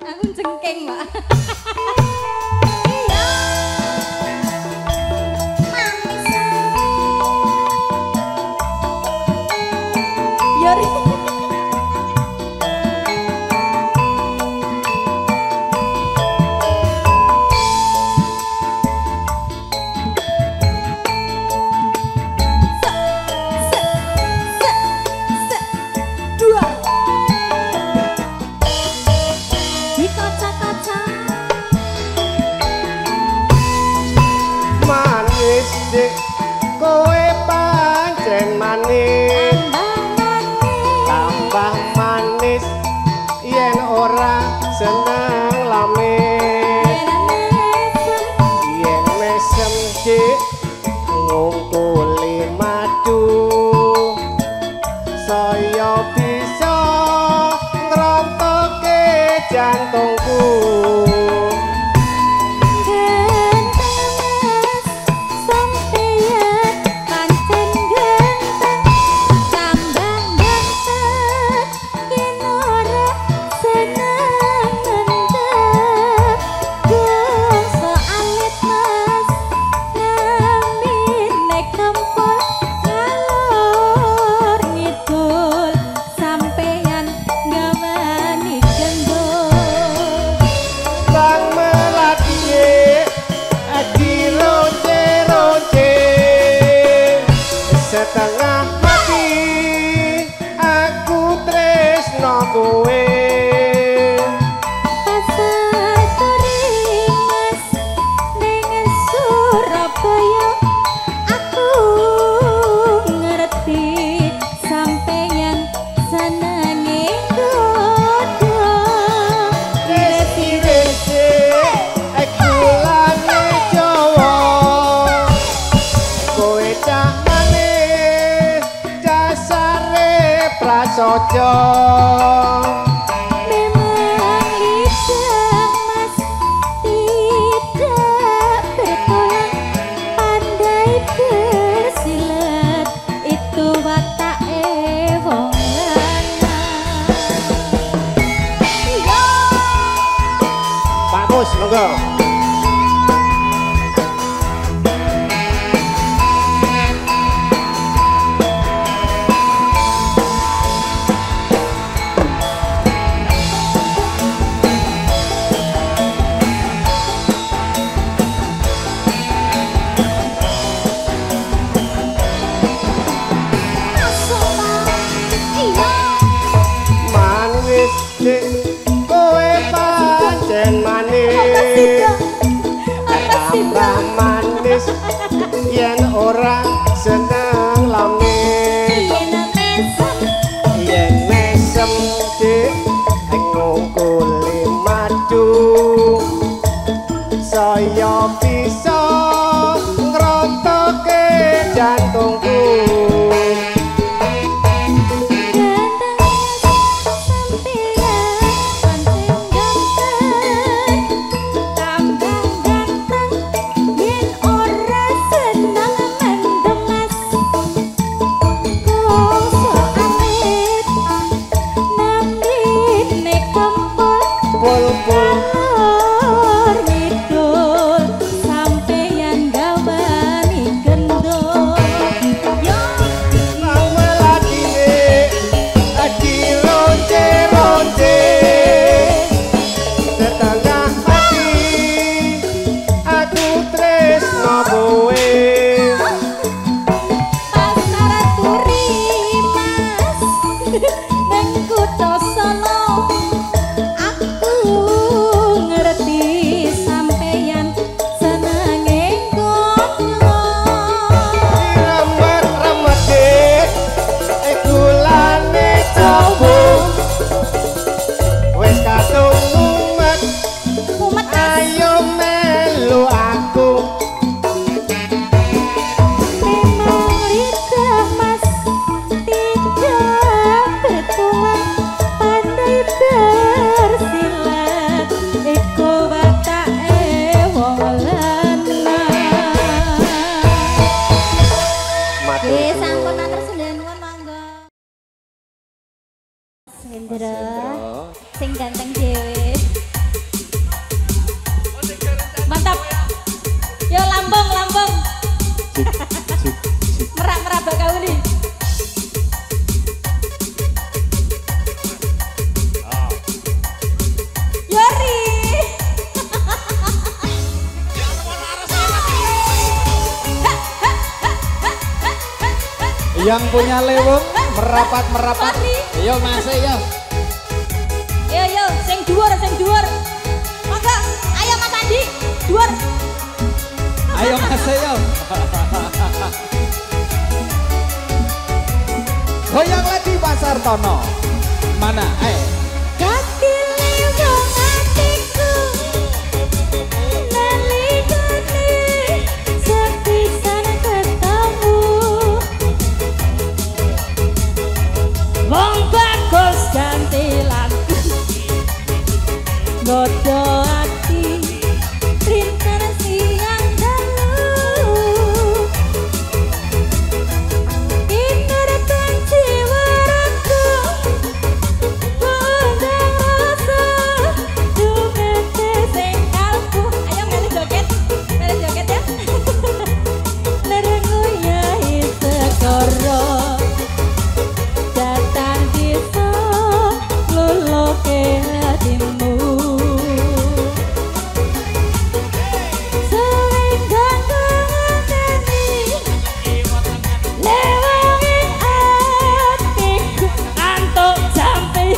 Aku jengking, Mbak. Yori. Kowe pancen manis tambah manis yen ora seneng lamis yen mesem dik ngungkuli madu saya bisa ngrompoke jantungku. Setengah mati aku tresno kowe pasar terimas ning Surabaya aku ngerti sampeyan senenge dodo resi-resi aku lane Jawa kowe cah prasaja memang lidah mas tidak bertulang pandai bersilat itu watake wong lanang. Pak Mus monggo. Kowe pancen manis tambah manis yen ora seneng lamis yen mesem dik ngungkuli madu saya bisa ngrotake jantungku. Sendro sing ganteng dhewe. Yang punya leweng merapat. Yo Mas, yo. Yo, sing dhuwur. Monggo, ayo Mas Andi, dhuwur. Ayo Mas, yo. Goyang lagi Pasar Tono. Mana? Ayo. Kaki leweng atiku, nalikane sepisan ketemu. Wong bagus ganti lagu, godho ati, rinten siang dalu. Inertan jiwaku, bondang rasa, dumete sing kalbu. Ayo melu joget ya. Lerengu yahi segoro, datang desa luluke hatimu. Selendang ngangeni lewenging atiku antuk jampi.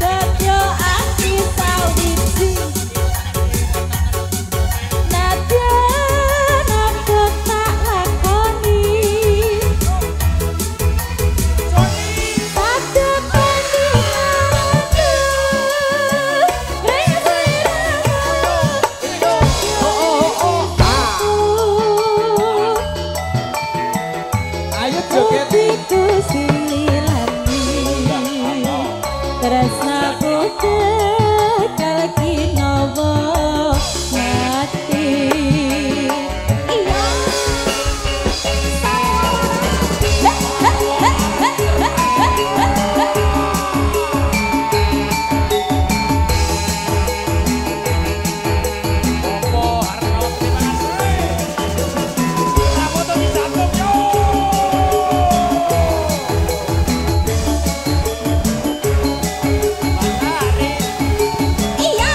Dadya ati sawiji nadyan aku tak lakoni. Pada Ayo joget. hatiku sililani tresnaku tegal kinawa mati. Iya. Iya.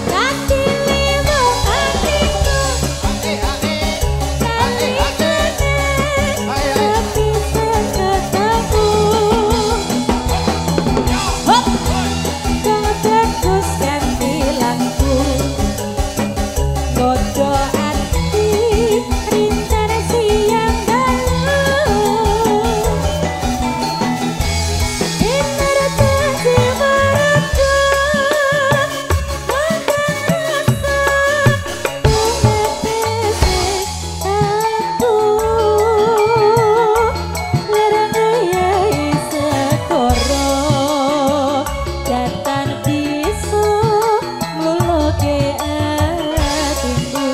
Kaki leweng atiku, nalikane sepisan ketemu. Hop, kang bagus ganti lagu, godho ati, rinten siang dalu. Inertan jiwaku, bondang rasa, dumete sing kalbu. Lerengu yahi segoro, datang desa luluke hatimu.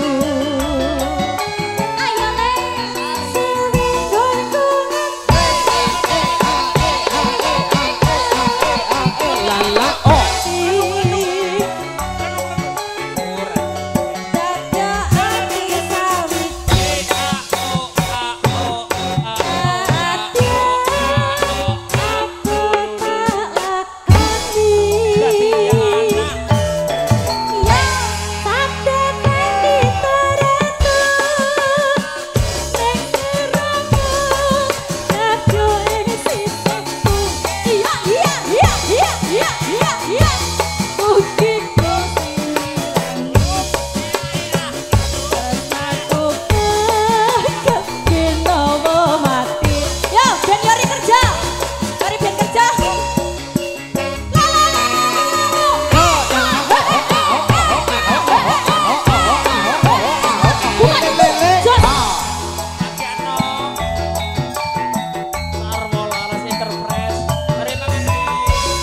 Ayo Lala oh. Dadya ati sawiji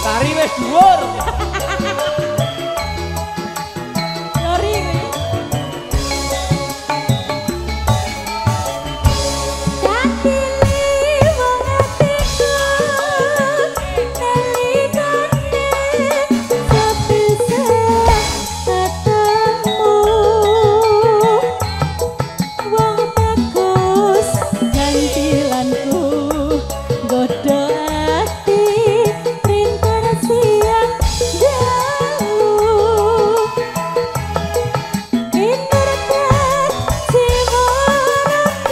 Tari wis dhuwur. Kaki leweng atiku, nalikane sepisan ketemu. Wong bagus gantilanku, godho ati, rinten siang dalu. Inertan jiwaku,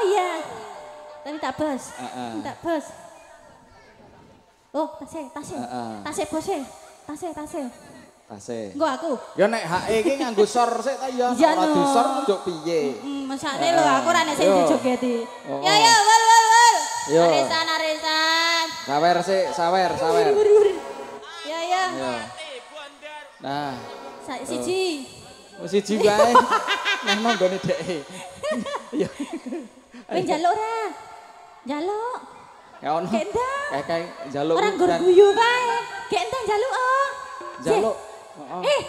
iya. Tapi tak bos. Tak bos. Oh, tasnya bosnya. Tasnya. Engko aku. Ya nek HE iki nganggo sor sik ta ya. Iya, Ora no. disor njok piye? Masane lho aku ora nek sing Yo. dijogeti. Oh, Ya oh. ya wul. Yo. Arisan. Sawer sik, sawer. Ya. Yo. Nah, Siji. siji wae. Nang nonggone dheke. Yo. Kowe njaluk ora? Njaluk. Ya ono. Gendang. Kayak njaluk. Orang gur guyu kae. Gendang njaluk oh. Njaluk. Heeh. Eh,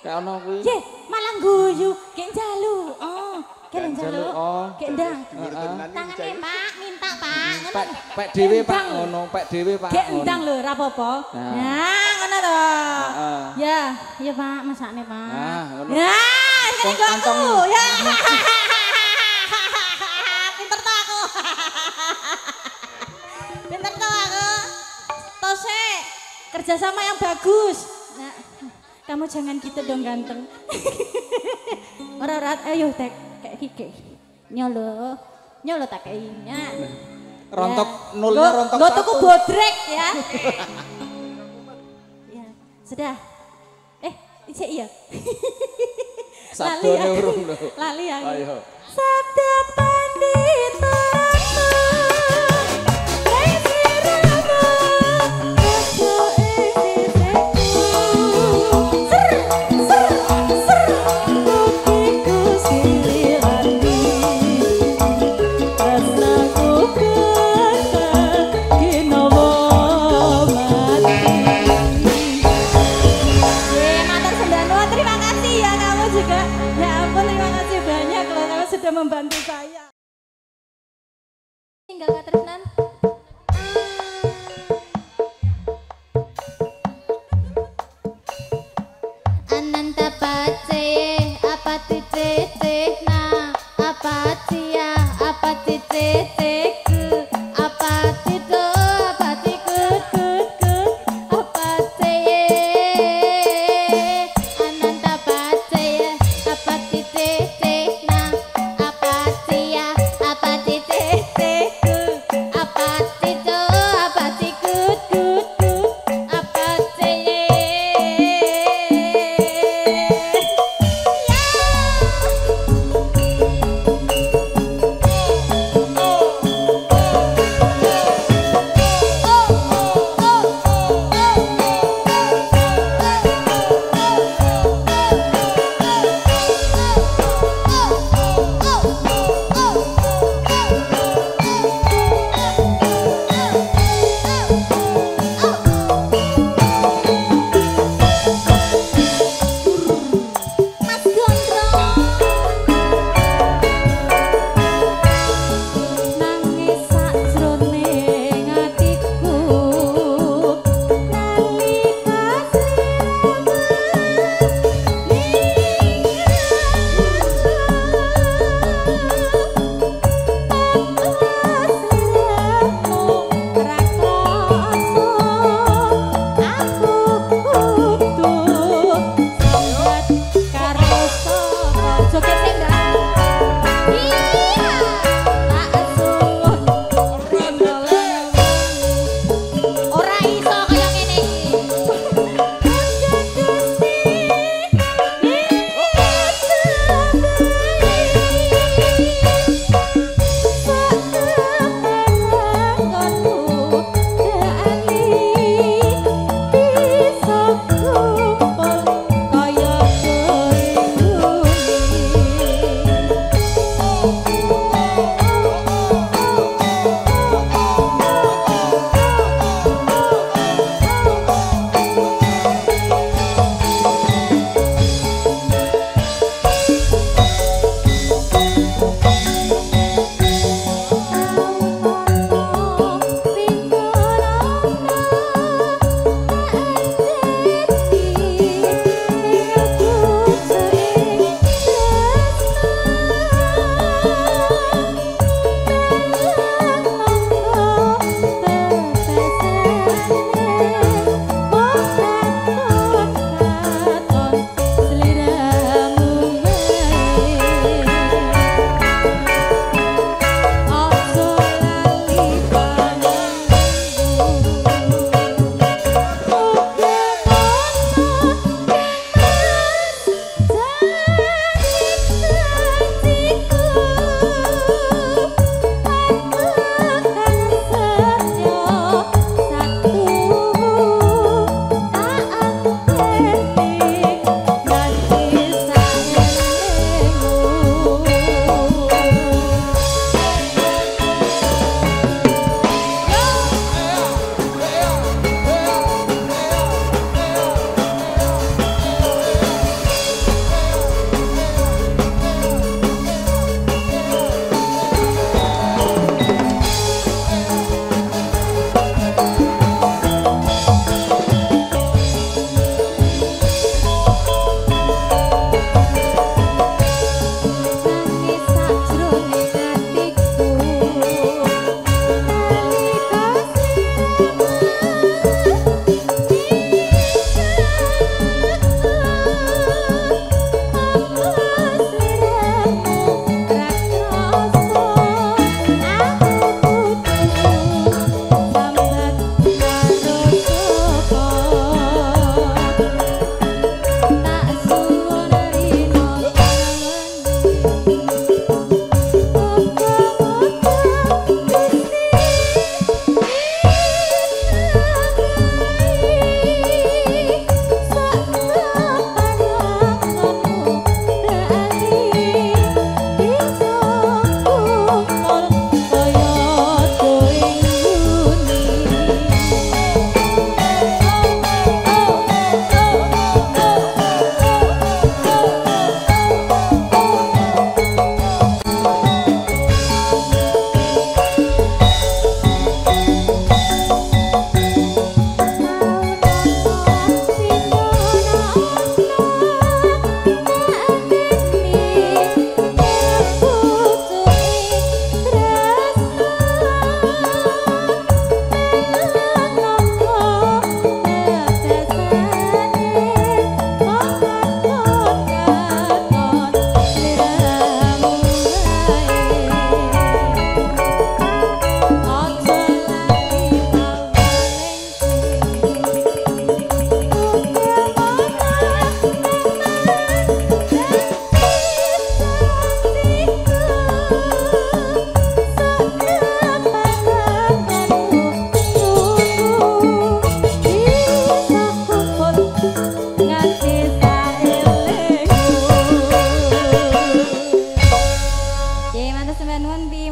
Kayak ono kuwi. ye, malah guyu. Gek njaluk. Oh, kene njaluk. Oh. Gendang. Tenan Tangannya Pak, minta Pak. Pek dhewe Pak ngono, pek dhewe Pak. Gendang lho, ora apa-apa. Nah. Nah, ngono to. Heeh. Ya Pak, masakne Pak. Nah, ngono. Ya, kene kok aku. Kantong. Ya. Pinter to aku. Pinter to aku. Tose, kerjasama yang bagus. Nah, kamu jangan gitu dong ganteng. Ora, ayo tek kayak kike. Nyolo tak kayaknya. Rontok Ya. nolnya rontok Go satu. tuku bodrek ya. Ya, sudah. Isi iya. Sabdone aku. urung lho. Lali aku. Ayo. Sabda pandita. Membantu saya. Tinggal Katresnan. Ananta pace apa titik na apa cia apa titik apa tido apa tikut apa cie ananta pace apa titik na apa cia apa titik apa tido apa tikut apa cie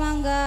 mangga.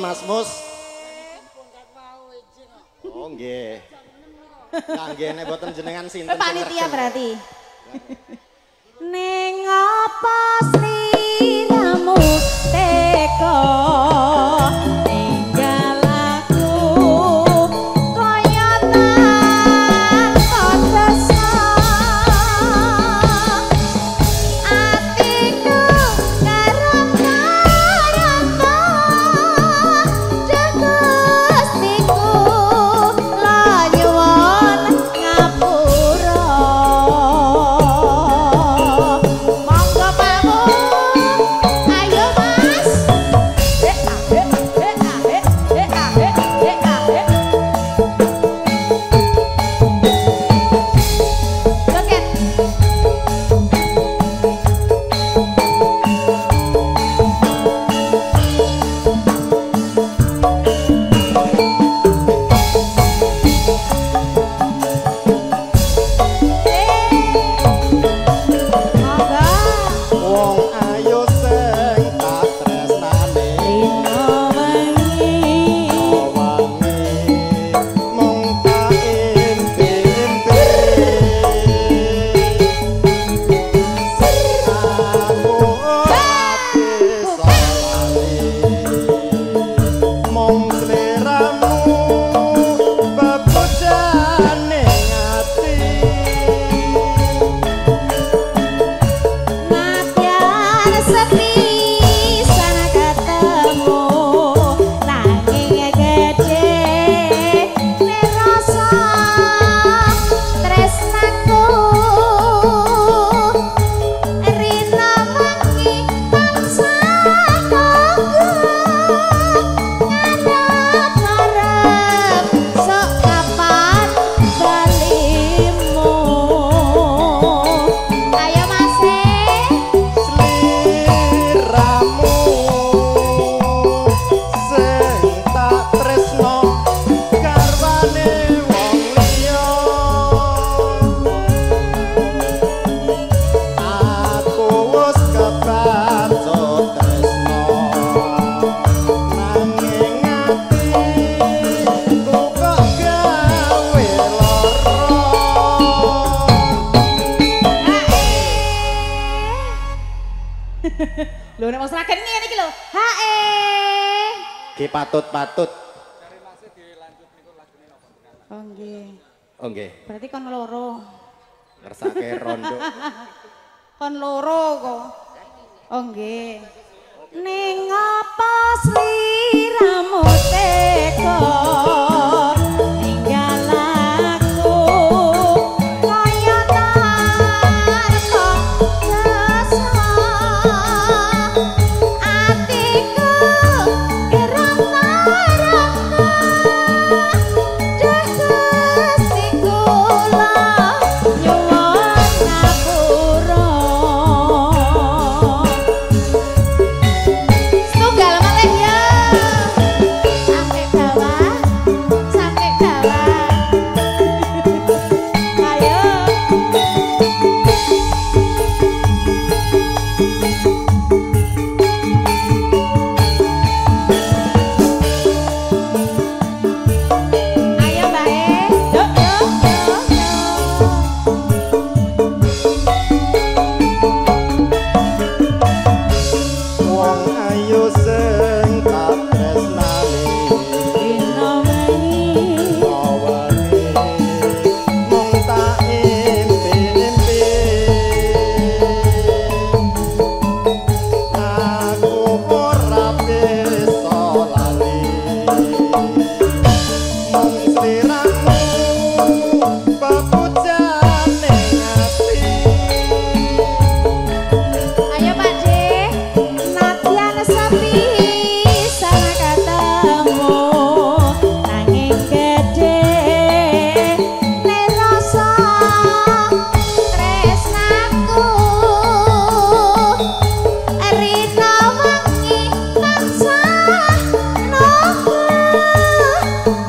Mas Mus. Oh nggih. Kanggene boten jenengan sinten? Panitia berarti. Ning apa sliramu teko ninggal aku kaya tanpa rasa atiku karep-karepmu Gustiku lanyuwun ngapura monggo pamu ayo Mas Joget monggo Wong ayu sing tak tresnani dina wengi wangi mung tak impi-impi aku ora bisa lali mung sliramu bebojane ati Nadyan Lho nek mau seragen ngene iki lho. Hae. Ki patut-patut. Oh nggih. Oh nggih. Berarti kon loro. Ngersake rondo. Kon loro kok. Oh nggih. Ning apa sliramu teka ninggal aku kaya tarka jasa atiku gerang-gerang Gusti kula nyuwun ngapura Tunggal malih ya. Sampai bawah. Sampai bawah. Ayo. Ayo Mbak E. Yuk, yuk, yuk, yuk. Wong ayu sing tak tresnani. Dina wengi. Awane mung tak impi-impi. Aku ora bisa lali. Mung sliramu pepujane ati. Ayo Pak D, nadyan sepi sana ketemu nanging gede nerasa tresnaku rina wengi tansah nunggu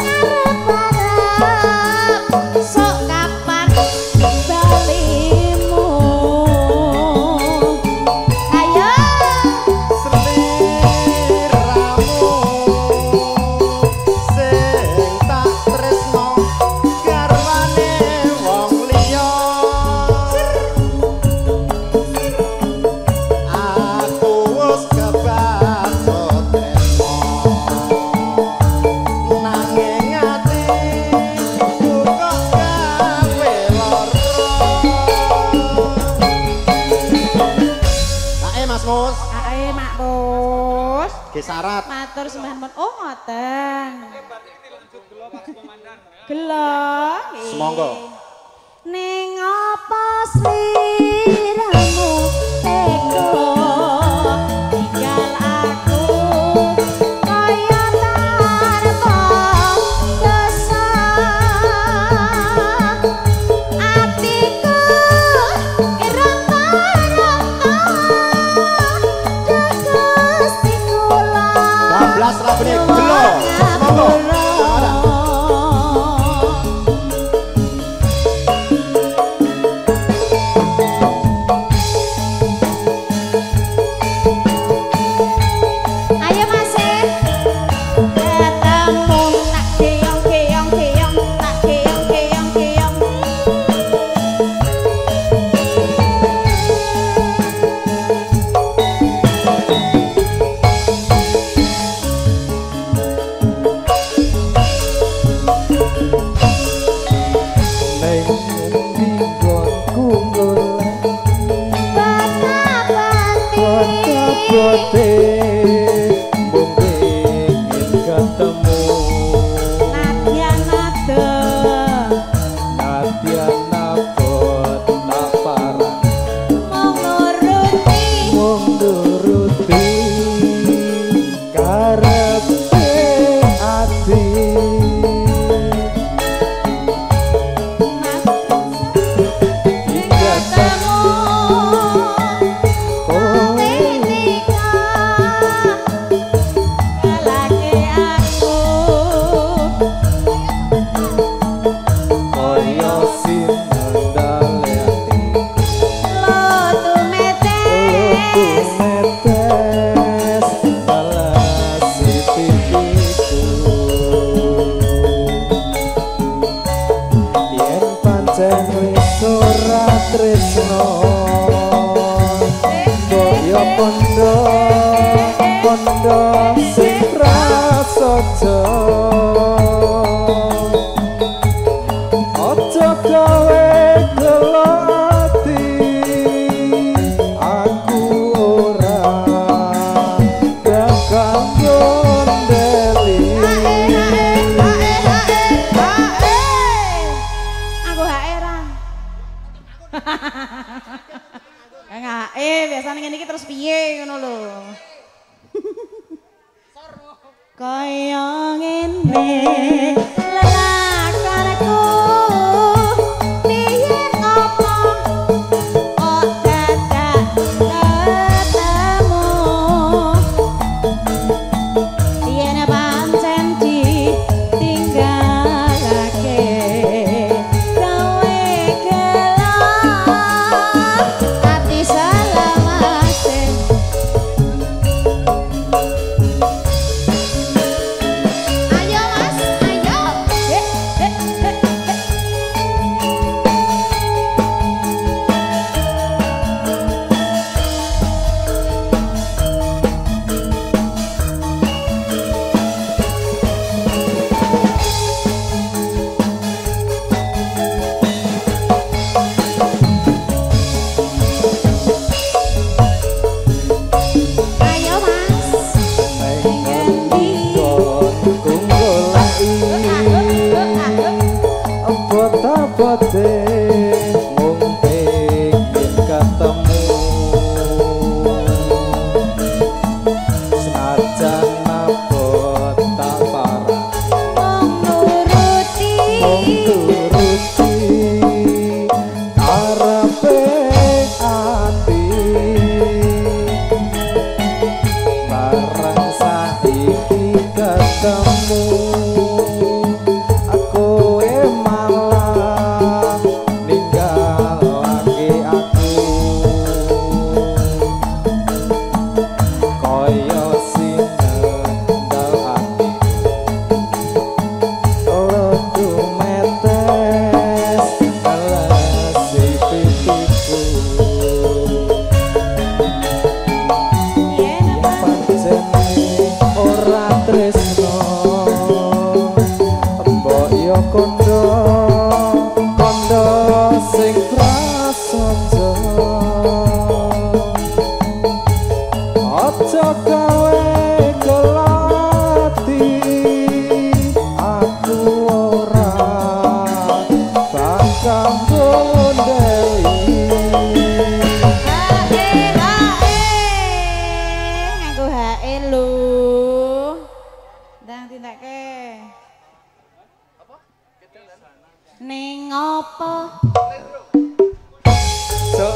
ngarep-arep sok kapan balimu ayo Sliramu sing tak tresno garwane wong liya. Aku wis kebacut tresno nanging atiku kok gawe lara. Kae Mas Mus, ae Mak Bos ge syarat. matur sembah nuwun oh ngoten gelo Semonggo. ning apa sliramu tega tinggal aku kaya tarpa gesah atiku ireng-ireng Gusti kula 12 labune gelo. Semonggo. Ada. Ayo Mas ketemu tak keong tak keong Ning dinggonku golek bote mung ingin ketemu Nadyan nadyan abot tak parang menguruti mung nuruti karepe ati ketemu kowe nikah ya kondo kondo sing prasaja aja gawe gelo ati aku ora bakal gondeli aku hae ra biasanya ngene iki terus piye ngono lho. Kaya ngene lelakarku piye apa kok dadak ketemu yen pancen ditinggalake gawe gelo ati selawase. Ayo Mas, ayo. Ayo Mas. Bote mung pengen ketemu senajan abot tak parah Nuruti karepe ati bareng saiki ketemu aku malah ninggal lagi aku koyo sinendal ati ora metes alasi pipiku yen pancen ora tresno mbok yo kondo kondo sing prasaja aja gawe gelati aku ora bakal gondeli nganggo hae lho. Ndang tindake. Ning apa? so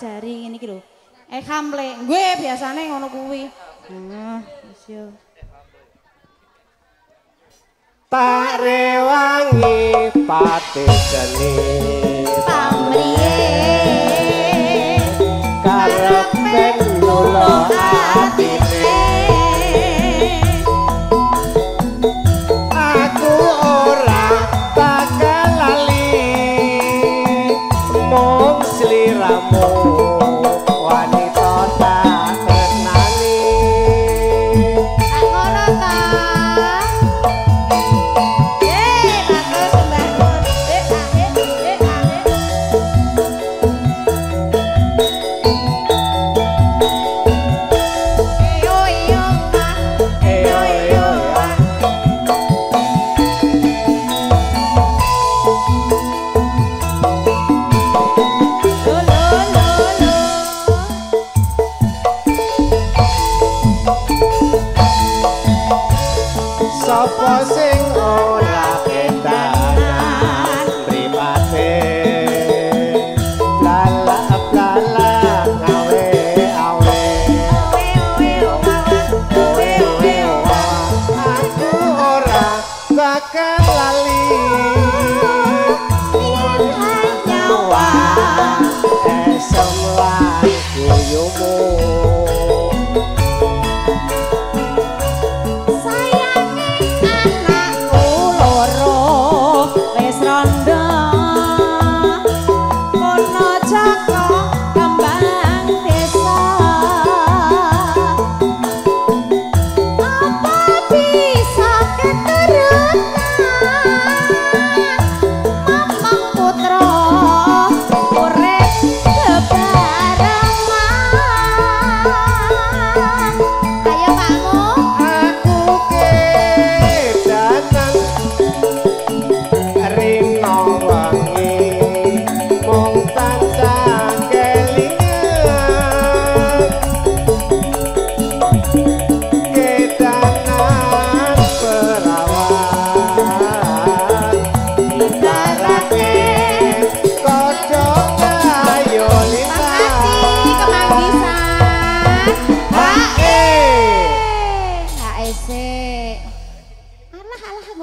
jari ngene iki lho. Hamle. Gue biasane ngono kuwi. Wis yo. Tak rewangi pati geni Pamriye karepen nulo atine aku ora bakal lali mung sliramu wanita tak tresnani ngono ta. Bagus Mbah Nur. Eyo yo Mbah. eyo eyo Lo lo lo lo. sapa sing ora kedanan mripate lala lala ngawe awe aku ora bakal lali nyawa esem lan guyumu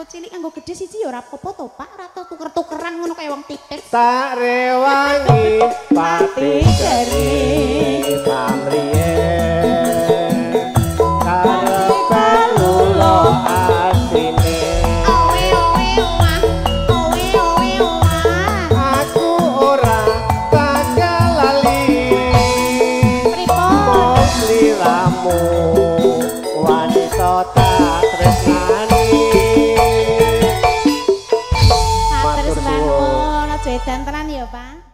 cilik nganggo gede siji ya ora apa-apa to, Pak. Ora tau tuker-tukeran ngono kaya wong titis. tak rewangi pati geni pamriye karepen nulo atine aku ora bakal lali Pripun? sliramu wanita tak tresnani Matur suwun, aja edan tenan ya, Pak.